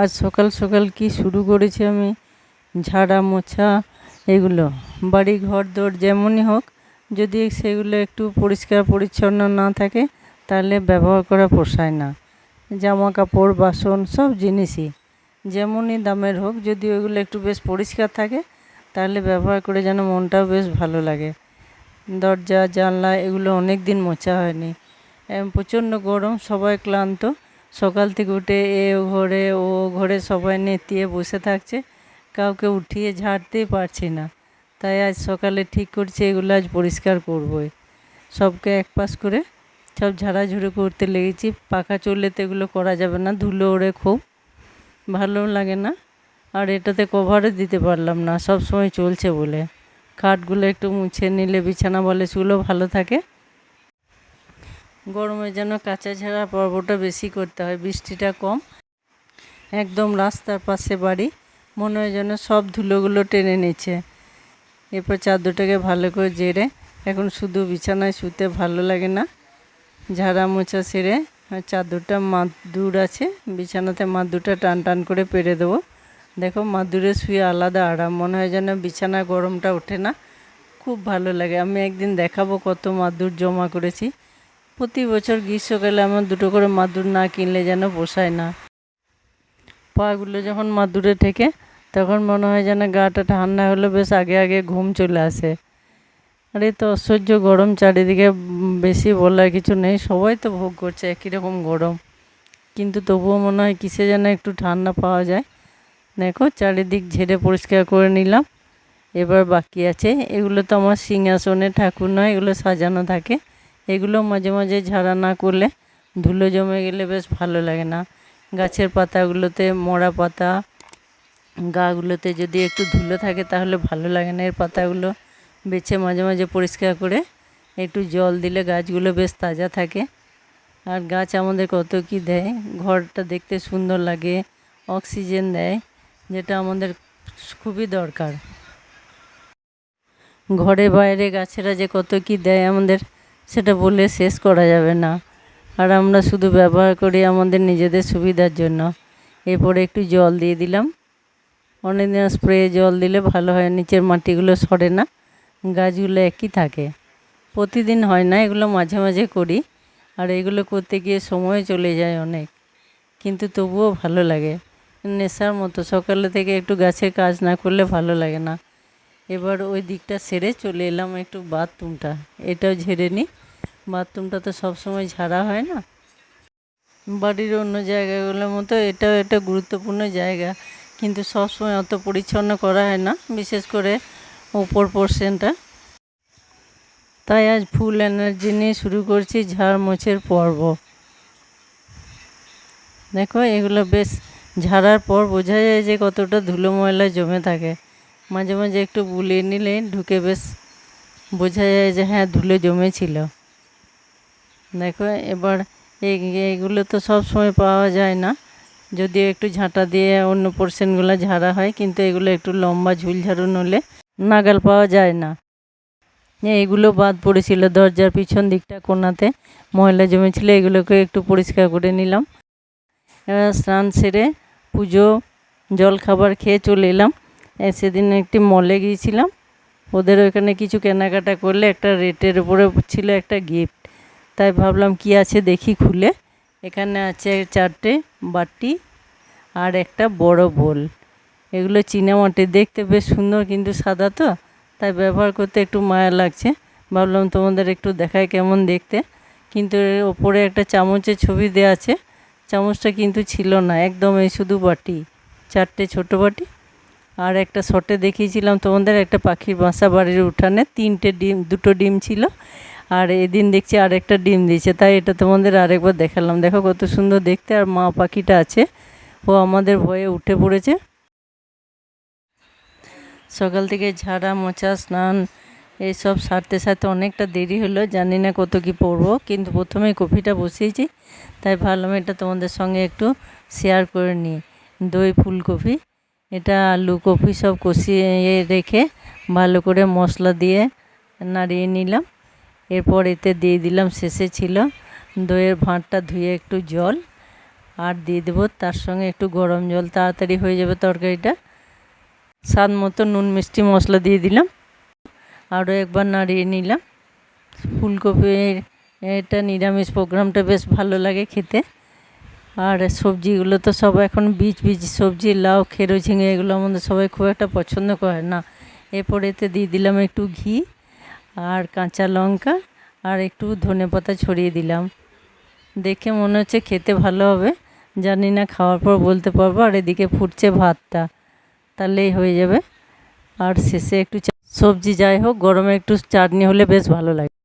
আজ সকাল সকাল কি শুরু করেছি আমি, ঝাড়া মোছা এগুলো। বাড়ি ঘর দোর যেমনই হোক, যদি সেগুলো একটু পরিষ্কার পরিচ্ছন্ন না থাকে তাহলে ব্যবহার করা পোষায় না। জামা কাপড় বাসন সব জিনিসই যেমনই দামের হোক, যদি ওইগুলো একটু বেশ পরিষ্কার থাকে তাহলে ব্যবহার করে যেন মনটাও বেশ ভালো লাগে। দরজা জানলা এগুলো অনেক দিন মোছা হয়নি। প্রচণ্ড গরম, সবাই ক্লান্ত। সকাল থেকে উঠে এ ঘরে ও ঘরে সবাই নেতিয়ে বসে থাকছে, কাউকে উঠিয়ে ঝাড়তেই পারছি না। তাই আজ সকালে ঠিক করছি এগুলো আজ পরিষ্কার করবই। সবকে এক পাশ করে সব ঝাড়াঝুড়ি করতে লেগেছি। পাখা চললে তো এগুলো করা যাবে না, ধুলো ওড়ে খুব ভালো লাগে না। আর এটাতে কভারও দিতে পারলাম না, সব সময় চলছে বলে। খাটগুলো একটু মুছে নিলে বিছানা বালিশগুলো ভালো থাকে। গরমে যেন কাঁচা ঝাড়া পর্বটা বেশি করতে হয়, বৃষ্টিটা কম। একদম রাস্তার পাশে বাড়ি, মনে হয় যেন সব ধুলোগুলো টেনে নিচ্ছে। এরপর চাদরটাকে ভালো করে ঝেড়ে, এখন শুধু বিছানায় শুতে ভালো লাগে না। ঝাড়া মোছা সেরে চাদরটা মাদুর আছে বিছানাতে, মাদুরটা টান টান করে পেরে দেবো। দেখো মাদুরে শুয়ে আলাদা আরাম, মনে হয় যেন বিছানা গরমটা ওঠে না, খুব ভালো লাগে। আমি একদিন দেখাবো কত মাদুর জমা করেছি। প্রতি বছর গ্রীষ্মকালে আমার দুটো করে মাদুর না কিনলে যেন পোষায় না। পাগুলো যখন মাদুরে ঠেকে তখন মনে হয় যেন গাটা ঠান্ডা হলে বেশ আগে আগে ঘুম চলে আসে। আর এই তো অসহ্য গরম চারিদিকে, বেশি বলার কিছু নেই, সবাই তো ভোগ করছে একই রকম গরম। কিন্তু তবুও মনে হয় কিসে যেন একটু ঠান্ডা পাওয়া যায়। দেখো চারিদিক ঝেড়ে পরিষ্কার করে নিলাম। এবার বাকি আছে, এগুলো তো আমার সিংহাসনে ঠাকুর নয়, এগুলো সাজানো থাকে। এগুলো মাঝে মাঝে ঝাড়া না করলে ধুলো জমে গেলে বেশ ভালো লাগে না। গাছের পাতাগুলোতে, মরা পাতা গাগুলোতে যদি একটু ধুলো থাকে তাহলে ভালো লাগে না। এর পাতাগুলো বেছে মাঝে মাঝে পরিষ্কার করে একটু জল দিলে গাছগুলো বেশ তাজা থাকে। আর গাছ আমাদের কত কি দেয়, ঘরটা দেখতে সুন্দর লাগে, অক্সিজেন দেয়, যেটা আমাদের খুবই দরকার। ঘরে বাইরে গাছেরা যে কত কি দেয় আমাদের, সেটা বলে শেষ করা যাবে না। আর আমরা শুধু ব্যবহার করি আমাদের নিজেদের সুবিধার জন্য। এরপরে একটু জল দিয়ে দিলাম। অনেকদিন স্প্রে জল দিলে ভালো হয়, নিচের মাটিগুলো সরে না, গাছগুলো একই থাকে। প্রতিদিন হয় না, এগুলো মাঝে মাঝে করি। আর এগুলো করতে গিয়ে সময় চলে যায় অনেক, কিন্তু তবুও ভালো লাগে, নেশার মতো। সকালে থেকে একটু গাছের কাজ না করলে ভালো লাগে না। এবার ওই দিকটা সেরে চলে এলাম একটু বাথরুমটা, এটাও ঝেড়ে নিই। বাথরুমটা তো সবসময় ঝাড়া হয় না, বাড়ির অন্য জায়গাগুলোর মতো এটাও একটা গুরুত্বপূর্ণ জায়গা, কিন্তু সবসময় অত পরিচ্ছন্ন করা হয় না, বিশেষ করে উপর পোর্শনটা। তাই আজ ফুল এনার্জি নিয়ে শুরু করছি ঝাড় মোছের পর্ব। দেখো এগুলো বেশ ঝাড়ার পর বোঝা যায় যে কতটা ধুলো ময়লা জমে থাকে। মাঝে মাঝে একটু বুলিয়ে নিলে ঢুকে বেশ বোঝা যায় যে হ্যাঁ ধুলো জমেছিল। দেখো এবার এইগুলো তো সব সময় পাওয়া যায় না, যদিও একটু ঝাঁটা দিয়ে অন্য পোর্শনগুলো ঝাড়া হয়, কিন্তু এগুলো একটু লম্বা ঝুলঝাড়ু নলে নাগাল পাওয়া যায় না। এইগুলো বাদ পড়েছিল, দরজার পিছন দিকটা কোণাতে ময়লা জমেছিল, এগুলোকে একটু পরিষ্কার করে নিলাম। স্নান সেরে পুজো জল খাবার খেয়ে চলে এলাম। সেদিন একটি মলে গিয়েছিলাম, ওদের ওইখানে কিছু কেনাকাটা করলে একটা রেটের উপরে ছিল একটা গিফট, তাই ভাবলাম কি আছে দেখি খুলে। এখানে আছে 4টে বাটি আর একটা বড় বোল। এগুলো চীনামাটি, দেখতে বেশ সুন্দর, কিন্তু সাদা তো, তাই ব্যবহার করতে একটু মায়া লাগছে। ভাবলাম তোমাদের একটু দেখায় কেমন দেখতে। কিন্তু এর ওপরে একটা চামচের ছবি দেওয়া আছে, চামচটা কিন্তু ছিল না, একদম এই শুধু বাটি, 4টে ছোটো বাটি। আর একটা শটে দেখিয়েছিলাম তোমাদের একটা পাখির বাসা বাড়ির উঠানে, 3টে ডিম, 2টো ডিম ছিল। আর এদিন দেখছি আর একটা ডিম দিয়েছে, তাই এটা তোমাদের আরেকবার দেখালাম। দেখো কত সুন্দর দেখতে। আর মা পাখিটা আছে, ও আমাদের ভয়ে উঠে পড়েছে। সকাল থেকে ঝাড়া মোছা স্নান এইসব সারতে সারতে অনেকটা দেরি হলো, জানি না কত কি পড়বো, কিন্তু প্রথমেই কফিটা বসিয়েছি, তাই ভাবলাম এটা তোমাদের সঙ্গে একটু শেয়ার করে নিই। দই ফুলকপি, এটা আলু কপি সব কষিয়ে রেখে ভালো করে মশলা দিয়ে নাড়িয়ে নিলাম। এরপর এতে দিয়ে দিলাম, শেষে ছিল দইয়ের ভাঁড়টা ধুয়ে একটু জল, আর দিয়ে দেবো তার সঙ্গে একটু গরম জল, তাড়াতাড়ি হয়ে যাবে তরকারিটা। স্বাদ মতো নুন মিষ্টি মশলা দিয়ে দিলাম, আরও একবার নাড়িয়ে নিলাম। ফুলকপির এটা নিরামিষ প্রোগ্রামটা বেশ ভালো লাগে খেতে। আর সবজিগুলো তো সব এখন বীজ বীজ সবজি, লাউ, খেরো, ঝিঙে এগুলো আমাদের সবাই খুব একটা পছন্দ করে না। এরপর এতে দিয়ে দিলাম একটু ঘি আর কাঁচা লঙ্কা আর একটু ধনেপাতা ছড়িয়ে দিলাম। দেখে মনে হচ্ছে খেতে ভালো হবে, জানি না খাওয়ার পর বলতে পারবো। আর এদিকে ফুটছে ভাতটা, তাহলেই হয়ে যাবে। আর শেষে একটু সবজি যাই হোক, গরমে একটু চাটনি হলে বেশ ভালো লাগে।